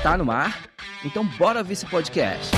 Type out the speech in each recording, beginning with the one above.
Tá no mar? Então bora ver esse podcast.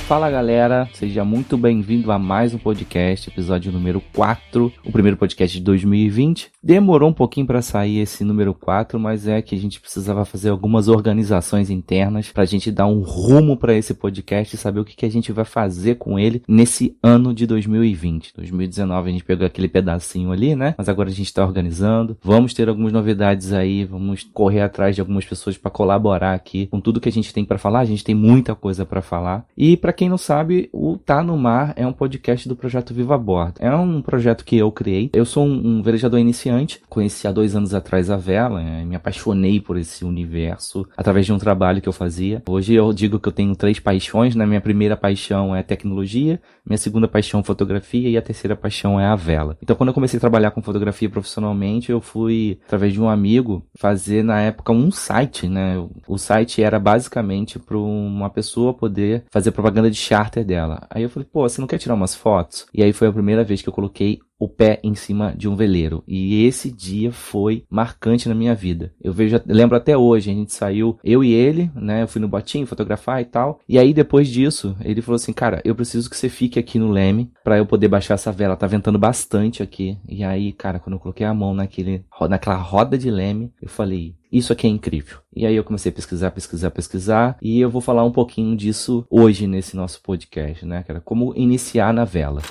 Fala galera, seja muito bem-vindo a mais um podcast, episódio número 4, o primeiro podcast de 2020. Demorou um pouquinho para sair esse número 4, mas é que a gente precisava fazer algumas organizações internas pra gente dar um rumo para esse podcast e saber o que a gente vai fazer com ele nesse ano de 2020. 2019 a gente pegou aquele pedacinho ali, né? Mas agora a gente tá organizando. Vamos ter algumas novidades aí, vamos correr atrás de algumas pessoas para colaborar aqui com tudo que a gente tem para falar. A gente tem muita coisa para falar. E para quem não sabe, o Tá no Mar é um podcast do projeto Viva a Bordo. É um projeto que eu criei. Eu sou um velejador iniciante. Conheci há 2 anos atrás a vela. Me apaixonei por esse universo através de um trabalho que eu fazia. Hoje eu digo que eu tenho 3 paixões, né? Minha primeira paixão é tecnologia, minha segunda paixão é fotografia e a terceira paixão é a vela. Então quando eu comecei a trabalhar com fotografia profissionalmente, eu fui, através de um amigo, fazer na época um site, né? O site era basicamente para uma pessoa poder fazer propaganda de charter dela. Aí eu falei, pô, você não quer tirar umas fotos? E aí foi a primeira vez que eu coloquei o pé em cima de um veleiro. E esse dia foi marcante na minha vida. Eu lembro até hoje, a gente saiu, eu e ele, né? Eu fui no botinho fotografar e tal. E aí depois disso, ele falou assim, cara, eu preciso que você fique aqui no leme pra eu poder baixar essa vela. Tá ventando bastante aqui. E aí, cara, quando eu coloquei a mão naquela roda de leme, eu falei, isso aqui é incrível. E aí eu comecei a pesquisar. E eu vou falar um pouquinho disso hoje nesse nosso podcast, né, cara? Como iniciar na vela.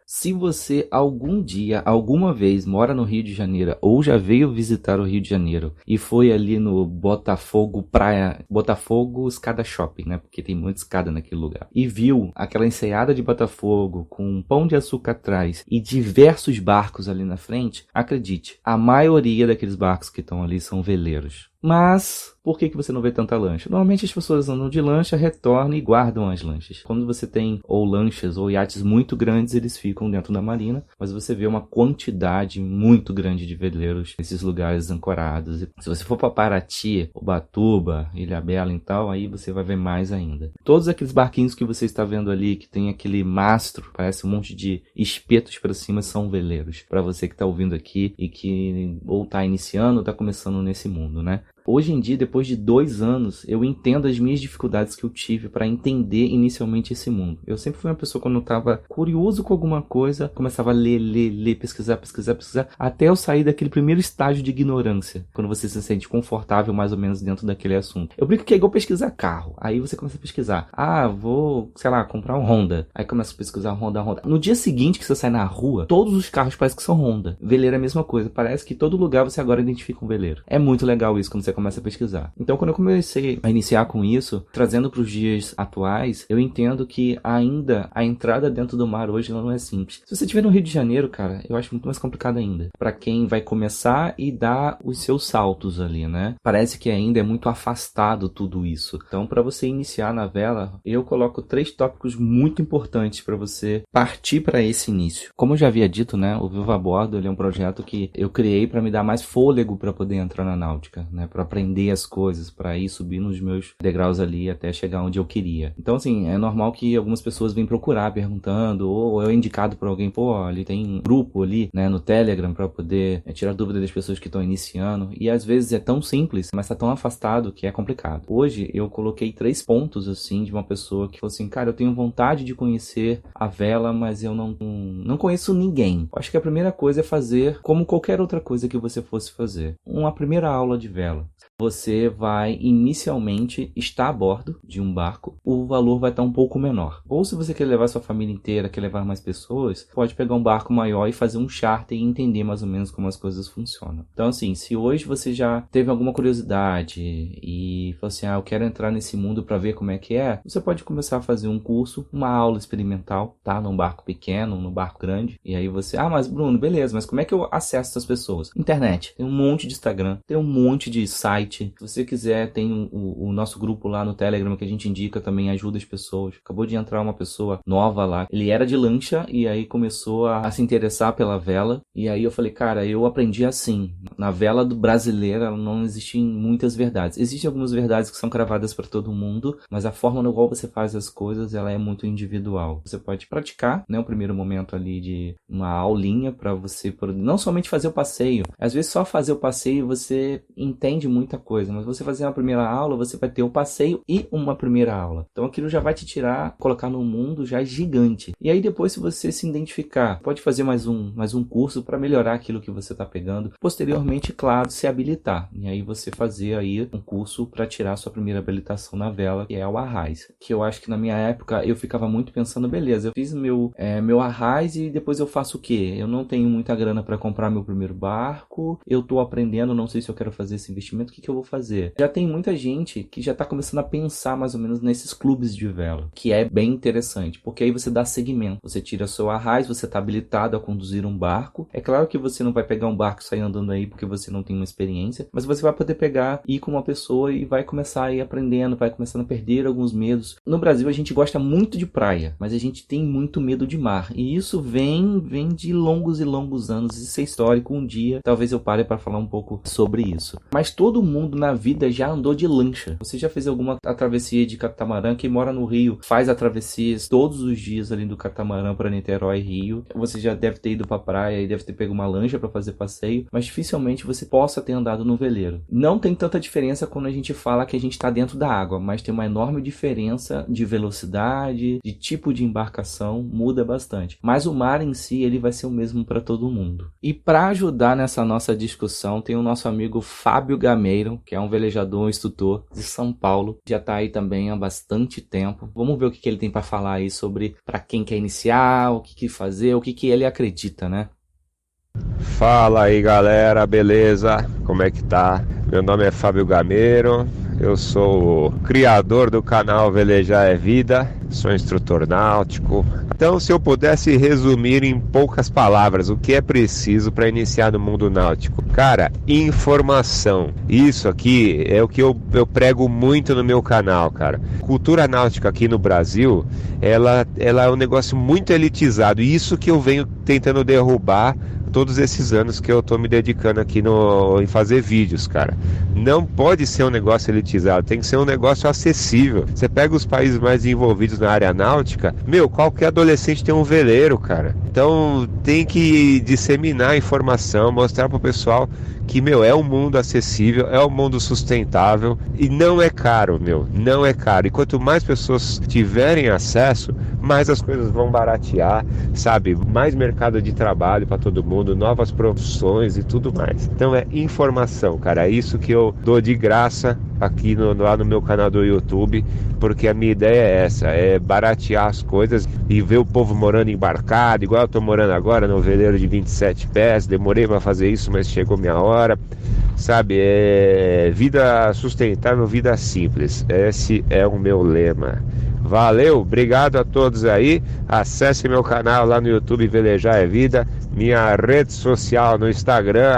Se você algum dia, alguma vez mora no Rio de Janeiro ou já veio visitar o Rio de Janeiro e foi ali no Botafogo Escada Shopping, né? Porque tem muita escada naquele lugar. E viu aquela enseada de Botafogo com um pão de açúcar atrás e diversos barcos ali na frente, acredite, a maioria daqueles barcos que estão ali são veleiros. Mas, por que você não vê tanta lancha? Normalmente as pessoas andam de lancha, retornam e guardam as lanchas. Quando você tem ou lanchas ou iates muito grandes, eles ficam dentro da marina, mas você vê uma quantidade muito grande de veleiros nesses lugares ancorados. Se você for para Paraty, Ubatuba, Ilhabela e tal, aí você vai ver mais ainda. Todos aqueles barquinhos que você está vendo ali, que tem aquele mastro, parece um monte de espetos para cima, são veleiros. Para você que está ouvindo aqui e que ou está iniciando ou está começando nesse mundo, né? Hoje em dia, depois de 2 anos, eu entendo as minhas dificuldades que eu tive para entender inicialmente esse mundo. Eu sempre fui uma pessoa, quando eu estava curioso com alguma coisa, começava a ler, pesquisar, até eu sair daquele primeiro estágio de ignorância, quando você se sente confortável mais ou menos dentro daquele assunto. Eu brinco que é igual pesquisar carro. Aí você começa a pesquisar. Ah, vou, sei lá, comprar um Honda. Aí começa a pesquisar Honda. No dia seguinte que você sai na rua, todos os carros parecem que são Honda. Veleiro é a mesma coisa. Parece que todo lugar você agora identifica um veleiro. É muito legal isso quando você começa a pesquisar. Então, quando eu comecei a iniciar com isso, trazendo para os dias atuais, eu entendo que ainda a entrada dentro do mar hoje não é simples. Se você estiver no Rio de Janeiro, cara, eu acho muito mais complicado ainda. Para quem vai começar e dar os seus saltos ali, né? Parece que ainda é muito afastado tudo isso. Então, para você iniciar na vela, eu coloco 3 tópicos muito importantes para você partir para esse início. Como eu já havia dito, né? O Viva a Bordo, ele é um projeto que eu criei para me dar mais fôlego para poder entrar na náutica, né? Para aprender as coisas, para ir subir nos meus degraus ali até chegar onde eu queria. Então, assim, é normal que algumas pessoas vêm procurar perguntando, ou é indicado por alguém, pô, ali tem um grupo ali, né, no Telegram para poder tirar dúvida das pessoas que estão iniciando. E às vezes é tão simples, mas tá tão afastado que é complicado. Hoje eu coloquei 3 pontos, assim, de uma pessoa que falou assim, cara, eu tenho vontade de conhecer a vela, mas eu não conheço ninguém. Eu acho que a primeira coisa é fazer como qualquer outra coisa que você fosse fazer. Uma primeira aula de vela. Você vai inicialmente estar a bordo de um barco, o valor vai estar um pouco menor. Ou se você quer levar sua família inteira, quer levar mais pessoas, pode pegar um barco maior e fazer um charter e entender mais ou menos como as coisas funcionam. Então, assim, se hoje você já teve alguma curiosidade e falou assim, eu quero entrar nesse mundo para ver como é que é, você pode começar a fazer um curso, uma aula experimental, tá? Num barco pequeno, num barco grande. E aí você, mas Bruno, beleza, mas como é que eu acesso essas pessoas? Internet. Tem um monte de Instagram, tem um monte de site site. Se você quiser, tem o nosso grupo lá no Telegram que a gente indica também, ajuda as pessoas. Acabou de entrar uma pessoa nova lá. Ele era de lancha e aí começou a se interessar pela vela. E aí eu falei, cara, eu aprendi assim. Na vela brasileira não existem muitas verdades. Existem algumas verdades que são cravadas para todo mundo, mas a forma no qual você faz as coisas, ela é muito individual. Você pode praticar, né, o primeiro momento ali de uma aulinha para você não somente fazer o passeio. Às vezes só fazer o passeio você entende muita coisa, mas você fazer uma primeira aula, você vai ter o passeio e uma primeira aula. Então aquilo já vai te tirar, colocar no mundo já gigante. E aí depois, se você se identificar, pode fazer mais um curso para melhorar aquilo que você está pegando. Posteriormente, claro, se habilitar. E aí você fazer aí um curso para tirar a sua primeira habilitação na vela, que é o arraiz. Que eu acho que na minha época eu ficava muito pensando, beleza, eu fiz meu arraiz e depois eu faço o quê? Eu não tenho muita grana para comprar meu primeiro barco, eu tô aprendendo, não sei se eu quero fazer esse investimento, o que eu vou fazer? Já tem muita gente que já tá começando a pensar mais ou menos nesses clubes de vela, que é bem interessante, porque aí você dá segmento, você tira seu arraiz, você tá habilitado a conduzir um barco. É claro que você não vai pegar um barco e sair andando aí porque você não tem uma experiência, mas você vai poder pegar, ir com uma pessoa e vai começar a ir aprendendo, vai começando a perder alguns medos. No Brasil a gente gosta muito de praia, mas a gente tem muito medo de mar, e isso vem de longos e longos anos. Isso é histórico. Um dia talvez eu pare para falar um pouco sobre isso. Mas todo mundo na vida já andou de lancha. Você já fez alguma travessia de catamarã? Quem mora no Rio faz a travessia todos os dias ali do catamarã para Niterói, Rio. Você já deve ter ido para praia e deve ter pego uma lancha para fazer passeio, mas dificilmente você possa ter andado no veleiro. Não tem tanta diferença quando a gente fala que a gente está dentro da água, mas tem uma enorme diferença de velocidade, de tipo de embarcação, muda bastante. Mas o mar em si, ele vai ser o mesmo para todo mundo. E para ajudar nessa nossa discussão, tem o nosso amigo Fábio Gameiro, que é um velejador, um instrutor de São Paulo. Já está aí também há bastante tempo. Vamos ver o que ele tem para falar aí sobre para quem quer iniciar, o que fazer, o que ele acredita, né? Fala aí, galera, beleza? Como é que tá? Meu nome é Fábio Gameiro, eu sou o criador do canal Velejar é Vida, sou instrutor náutico. Então, se eu pudesse resumir em poucas palavras o que é preciso para iniciar no mundo náutico, cara, informação. Isso aqui é o que eu prego muito no meu canal, cara. Cultura náutica aqui no Brasil, ela é um negócio muito elitizado, e isso que eu venho tentando derrubar todos esses anos que eu tô me dedicando aqui em fazer vídeos, cara. Não pode ser um negócio elitizado, tem que ser um negócio acessível. Você pega os países mais desenvolvidos na área náutica, qualquer adolescente tem um veleiro, cara. Então tem que disseminar a informação, mostrar pro pessoal que, é um mundo acessível, é um mundo sustentável e não é caro, não é caro. E quanto mais pessoas tiverem acesso, mais as coisas vão baratear, sabe? Mais mercado de trabalho para todo mundo, novas profissões e tudo mais. Então é informação, cara. É isso que eu dou de graça aqui lá no meu canal do YouTube, porque a minha ideia é essa, é baratear as coisas e ver o povo morando embarcado, igual eu tô morando agora no veleiro de 27 pés, demorei para fazer isso, mas chegou minha hora, sabe? É vida sustentável, vida simples, esse é o meu lema. Valeu, obrigado a todos aí, acesse meu canal lá no YouTube Velejar é Vida, minha rede social no Instagram,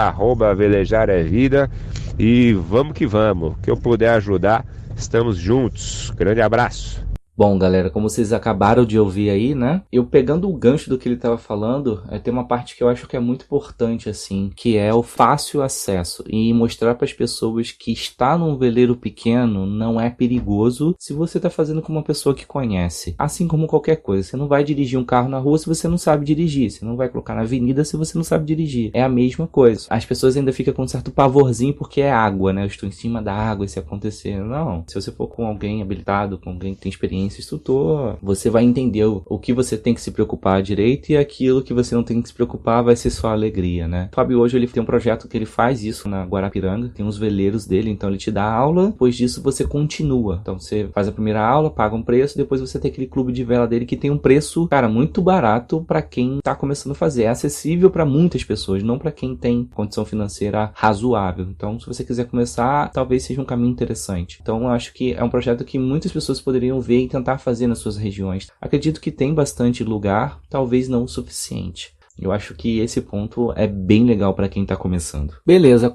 @Velejar é Vida, e vamos que vamos, que eu puder ajudar, estamos juntos, grande abraço. Bom, galera, como vocês acabaram de ouvir aí, né? Eu pegando o gancho do que ele estava falando, tem uma parte que eu acho que é muito importante, assim, que é o fácil acesso e mostrar para as pessoas que estar num veleiro pequeno não é perigoso se você está fazendo com uma pessoa que conhece. Assim como qualquer coisa, você não vai dirigir um carro na rua se você não sabe dirigir, você não vai colocar na avenida se você não sabe dirigir. É a mesma coisa. As pessoas ainda ficam com um certo pavorzinho porque é água, né? Eu estou em cima da água e se acontecer. Não. Se você for com alguém habilitado, com alguém que tem experiência, instrutor, você vai entender o que você tem que se preocupar direito e aquilo que você não tem que se preocupar vai ser só alegria, né? O Fábio hoje ele tem um projeto que ele faz isso na Guarapiranga, tem uns veleiros dele, então ele te dá aula, depois disso você continua. Então você faz a primeira aula, paga um preço, depois você tem aquele clube de vela dele que tem um preço, cara, muito barato para quem tá começando a fazer. É acessível para muitas pessoas, não para quem tem condição financeira razoável. Então, se você quiser começar, talvez seja um caminho interessante. Então, eu acho que é um projeto que muitas pessoas poderiam ver e tentar fazer nas suas regiões. Acredito que tem bastante lugar, talvez não o suficiente. Eu acho que esse ponto é bem legal para quem tá começando. Beleza,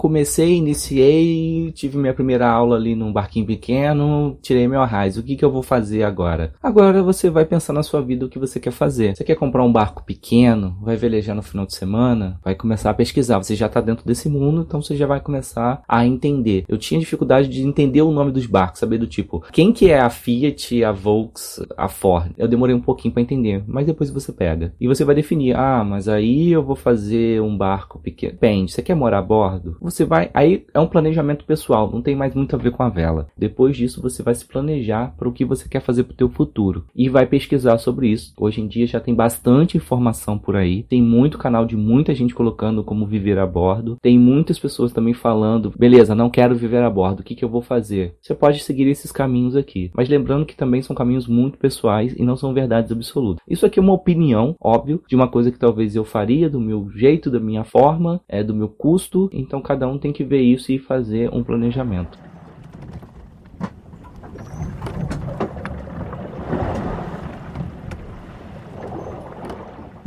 iniciei, tive minha primeira aula ali num barquinho pequeno, tirei meu arraiz. O que eu vou fazer agora? Agora você vai pensar na sua vida o que você quer fazer. Você quer comprar um barco pequeno? Vai velejar no final de semana? Vai começar a pesquisar. Você já tá dentro desse mundo, então você já vai começar a entender. Eu tinha dificuldade de entender o nome dos barcos, saber do tipo, quem que é a Fiat, a Volks, a Ford? Eu demorei um pouquinho para entender, mas depois você pega. E você vai definir, mas aí eu vou fazer um barco pequeno. Depende, você quer morar a bordo? Você vai, aí é um planejamento pessoal, não tem mais muito a ver com a vela. Depois disso você vai se planejar para o que você quer fazer para o teu futuro e vai pesquisar sobre isso. Hoje em dia já tem bastante informação por aí, tem muito canal de muita gente colocando como viver a bordo, tem muitas pessoas também falando, beleza, não quero viver a bordo, o que eu vou fazer? Você pode seguir esses caminhos aqui, mas lembrando que também são caminhos muito pessoais e não são verdades absolutas. Isso aqui é uma opinião, óbvio, de uma coisa que talvez eu faria do meu jeito, da minha forma, do meu custo, então cada um tem que ver isso e fazer um planejamento.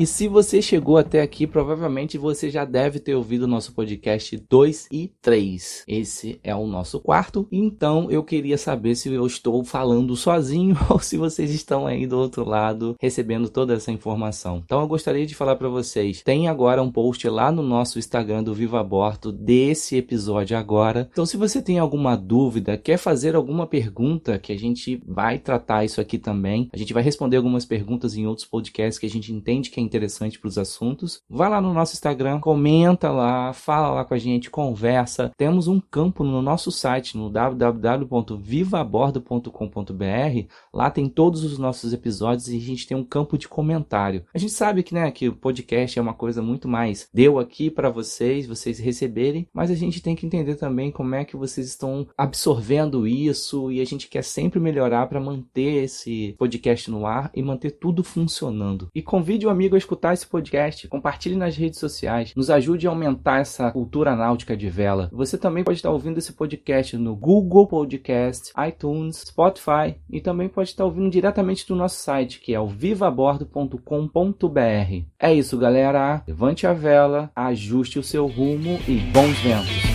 E se você chegou até aqui, provavelmente você já deve ter ouvido o nosso podcast 2 e 3. Esse é o nosso quarto, então eu queria saber se eu estou falando sozinho ou se vocês estão aí do outro lado recebendo toda essa informação. Então eu gostaria de falar para vocês, tem agora um post lá no nosso Instagram do Viva a Bordo desse episódio agora. Então se você tem alguma dúvida, quer fazer alguma pergunta, que a gente vai tratar isso aqui também, a gente vai responder algumas perguntas em outros podcasts que a gente entende que é interessante para os assuntos. Vai lá no nosso Instagram, comenta lá, fala lá com a gente, conversa. Temos um campo no nosso site, no www.vivabordo.com.br. Lá tem todos os nossos episódios e a gente tem um campo de comentário. A gente sabe que, que o podcast é uma coisa muito mais deu aqui para vocês receberem, mas a gente tem que entender também como é que vocês estão absorvendo isso e a gente quer sempre melhorar para manter esse podcast no ar e manter tudo funcionando. E convide o amigo a escutar esse podcast, compartilhe nas redes sociais, nos ajude a aumentar essa cultura náutica de vela. Você também pode estar ouvindo esse podcast no Google Podcast, iTunes, Spotify e também pode estar ouvindo diretamente do nosso site, que é o vivabordo.com.br. É isso, galera. Levante a vela, ajuste o seu rumo e bons ventos.